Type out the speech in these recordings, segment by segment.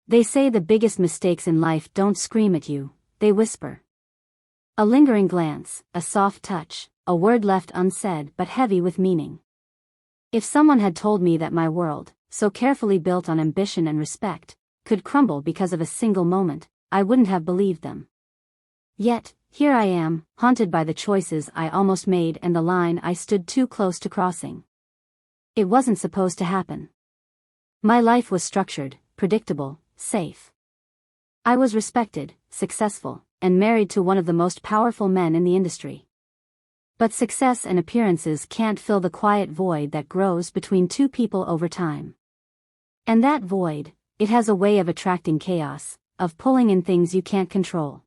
They say the biggest mistakes in life don't scream at you, they whisper. A lingering glance, a soft touch, a word left unsaid but heavy with meaning. If someone had told me that my world, so carefully built on ambition and respect, could crumble because of a single moment, I wouldn't have believed them. Yet, here I am, haunted by the choices I almost made and the line I stood too close to crossing. It wasn't supposed to happen. My life was structured, predictable, safe. I was respected, successful, and married to one of the most powerful men in the industry. But success and appearances can't fill the quiet void that grows between two people over time. And that void, it has a way of attracting chaos, of pulling in things you can't control.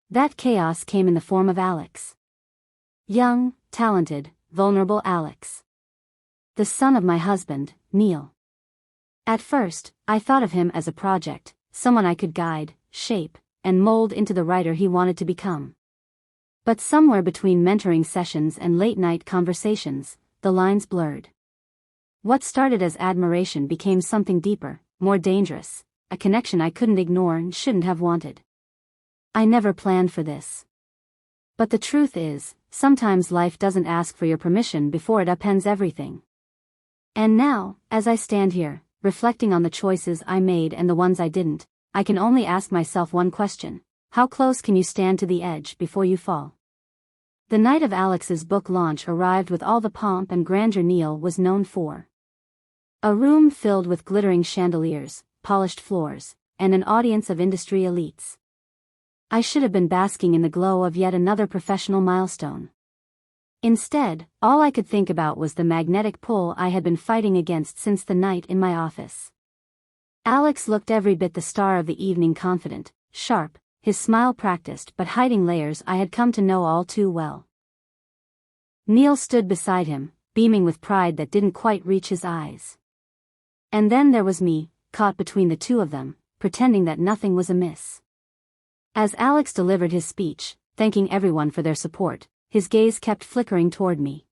That chaos came in the form of Alex. Young, talented, vulnerable Alex. The son of my husband, Neil. At first, I thought of him as a project, someone I could guide, shape, and mold into the writer he wanted to become. But somewhere between mentoring sessions and late-night conversations, the lines blurred. What started as admiration became something deeper, more dangerous, a connection I couldn't ignore and shouldn't have wanted. I never planned for this. But the truth is, sometimes life doesn't ask for your permission before it upends everything. And now, as I stand here, reflecting on the choices I made and the ones I didn't, I can only ask myself one question: how close can you stand to the edge before you fall? The night of Alex's book launch arrived with all the pomp and grandeur Neil was known for. A room filled with glittering chandeliers, polished floors, and an audience of industry elites. I should have been basking in the glow of yet another professional milestone. Instead, all I could think about was the magnetic pull I had been fighting against since the night in my office. Alex looked every bit the star of the evening, confident, sharp, his smile practiced but hiding layers I had come to know all too well. Neil stood beside him, beaming with pride that didn't quite reach his eyes. And then there was me, caught between the two of them, pretending that nothing was amiss. As Alex delivered his speech, thanking everyone for their support, his gaze kept flickering toward me.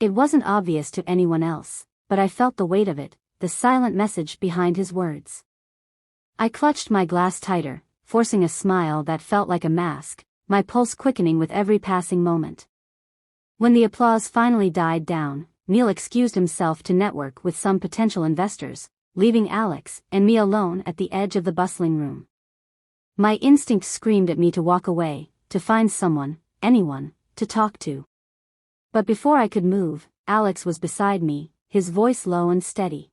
It wasn't obvious to anyone else, but I felt the weight of it, the silent message behind his words. I clutched my glass tighter, forcing a smile that felt like a mask, my pulse quickening with every passing moment. When the applause finally died down, Neil excused himself to network with some potential investors, leaving Alex and me alone at the edge of the bustling room. My instinct screamed at me to walk away, to find someone, anyone, to talk to. But before I could move, Alex was beside me, his voice low and steady.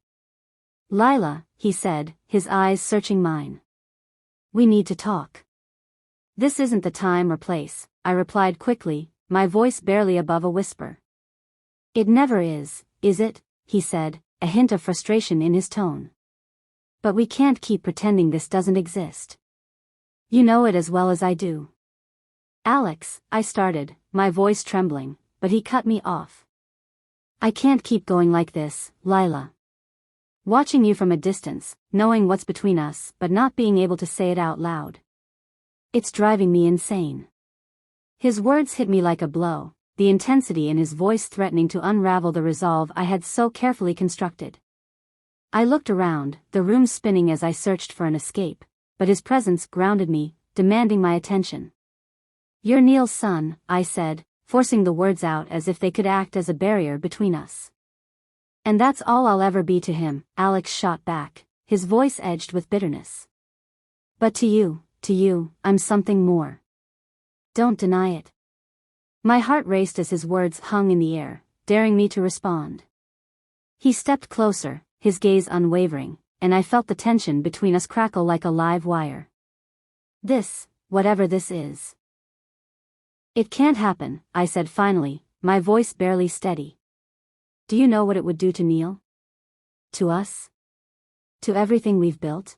"Lila," he said, his eyes searching mine. "We need to talk." "This isn't the time or place," I replied quickly, my voice barely above a whisper. "It never is it?" he said, a hint of frustration in his tone. "But we can't keep pretending this doesn't exist. You know it as well as I do." "Alex," I started, my voice trembling, but he cut me off. "I can't keep going like this, Lila. Watching you from a distance, knowing what's between us but not being able to say it out loud. It's driving me insane." His words hit me like a blow, the intensity in his voice threatening to unravel the resolve I had so carefully constructed. I looked around, the room spinning as I searched for an escape, but his presence grounded me, demanding my attention. "You're Neil's son," I said, forcing the words out as if they could act as a barrier between us. "And that's all I'll ever be to him," Alex shot back, his voice edged with bitterness. "But to you, I'm something more. Don't deny it." My heart raced as his words hung in the air, daring me to respond. He stepped closer, his gaze unwavering, and I felt the tension between us crackle like a live wire. "This, whatever this is. It can't happen," I said finally, my voice barely steady. "Do you know what it would do to Neil? To us? To everything we've built?"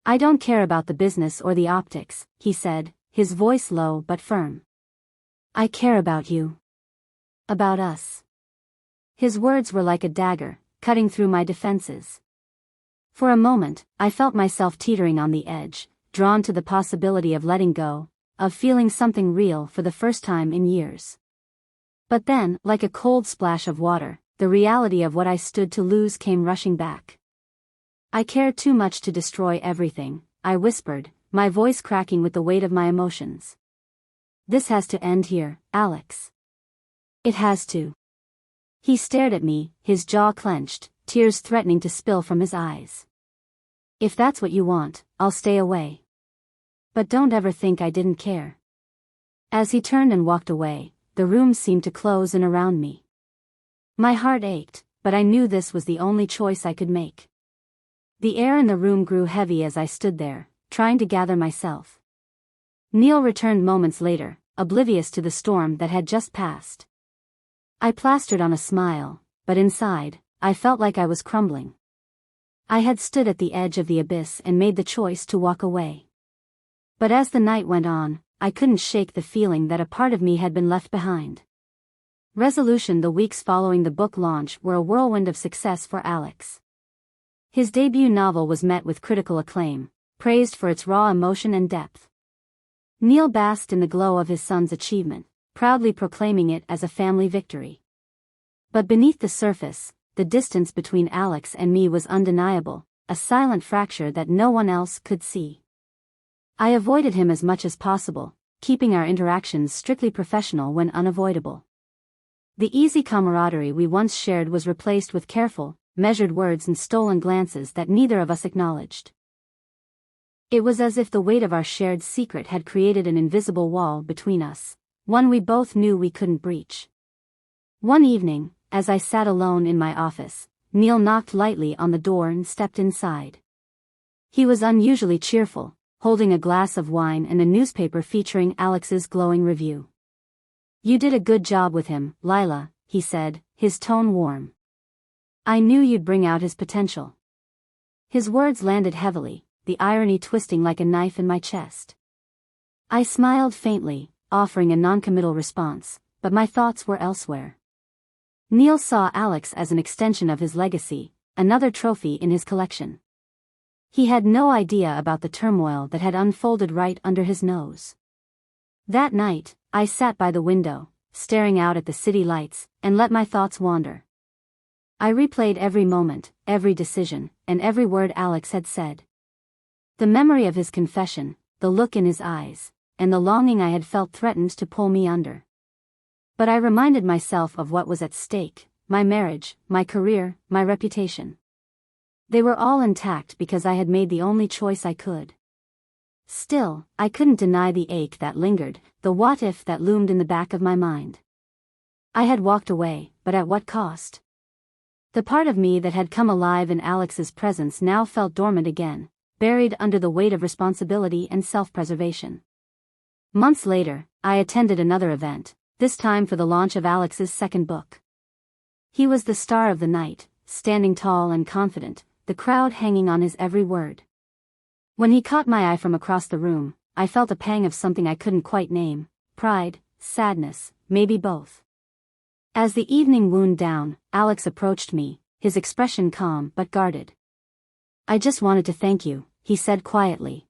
"I don't care about the business or the optics," he said, his voice low but firm. "I care about you. About us." His words were like a dagger, cutting through my defenses. For a moment, I felt myself teetering on the edge, drawn to the possibility of letting go, of feeling something real for the first time in years. But then, like a cold splash of water, the reality of what I stood to lose came rushing back. I care too much to destroy everything, I whispered, my voice cracking with the weight of my emotions. This has to end here, Alex. It has to. He stared at me, his jaw clenched, tears threatening to spill from his eyes. If that's what you want, I'll stay away. But don't ever think I didn't care. As he turned and walked away, the room seemed to close in around me. My heart ached, but I knew this was the only choice I could make. The air in the room grew heavy as I stood there, trying to gather myself. Neil returned moments later, oblivious to the storm that had just passed. I plastered on a smile, but inside, I felt like I was crumbling. I had stood at the edge of the abyss and made the choice to walk away. But as the night went on, I couldn't shake the feeling that a part of me had been left behind. The weeks following the book launch were a whirlwind of success for Alex. His debut novel was met with critical acclaim, praised for its raw emotion and depth. Neil basked in the glow of his son's achievement, proudly proclaiming it as a family victory. But beneath the surface, the distance between Alex and me was undeniable, a silent fracture that no one else could see. I avoided him as much as possible, keeping our interactions strictly professional when unavoidable. The easy camaraderie we once shared was replaced with careful, measured words and stolen glances that neither of us acknowledged. It was as if the weight of our shared secret had created an invisible wall between us, one we both knew we couldn't breach. One evening, as I sat alone in my office, Neil knocked lightly on the door and stepped inside. He was unusually cheerful, holding a glass of wine and a newspaper featuring Alex's glowing review. "You did a good job with him, Lila," he said, his tone warm. "I knew you'd bring out his potential." His words landed heavily, the irony twisting like a knife in my chest. I smiled faintly, offering a noncommittal response, but my thoughts were elsewhere. Neil saw Alex as an extension of his legacy, another trophy in his collection. He had no idea about the turmoil that had unfolded right under his nose. That night, I sat by the window, staring out at the city lights, and let my thoughts wander. I replayed every moment, every decision, and every word Alex had said. The memory of his confession, the look in his eyes, and the longing I had felt threatened to pull me under. But I reminded myself of what was at stake: my marriage, my career, my reputation. They were all intact because I had made the only choice I could. Still, I couldn't deny the ache that lingered, the what-if that loomed in the back of my mind. I had walked away, but at what cost? The part of me that had come alive in Alex's presence now felt dormant again, buried under the weight of responsibility and self-preservation. Months later, I attended another event, this time for the launch of Alex's second book. He was the star of the night, standing tall and confident, the crowd hanging on his every word. When he caught my eye from across the room, I felt a pang of something I couldn't quite name: pride, sadness, maybe both. As the evening wound down, Alex approached me, his expression calm but guarded. "I just wanted to thank you," he said quietly.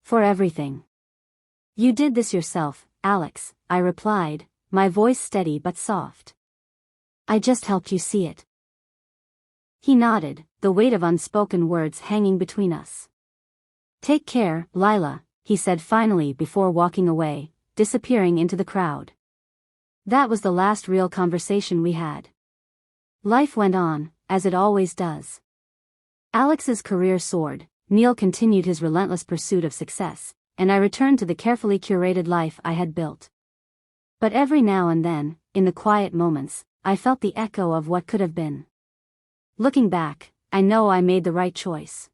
"For everything." "You did this yourself, Alex," I replied, my voice steady but soft. "I just helped you see it." He nodded, the weight of unspoken words hanging between us. "Take care, Lila," he said finally before walking away, disappearing into the crowd. That was the last real conversation we had. Life went on, as it always does. Alex's career soared, Neil continued his relentless pursuit of success, and I returned to the carefully curated life I had built. But every now and then, in the quiet moments, I felt the echo of what could have been. Looking back, I know I made the right choice.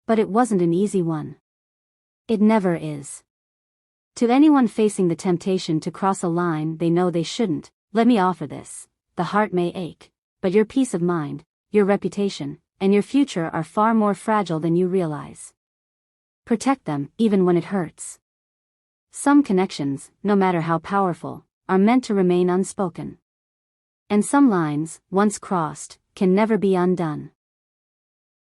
But it wasn't an easy one. It never is. To anyone facing the temptation to cross a line they know they shouldn't, let me offer this: the heart may ache, but your peace of mind, your reputation, and your future are far more fragile than you realize. Protect them, even when it hurts. Some connections, no matter how powerful, are meant to remain unspoken. And some lines, once crossed, can never be undone.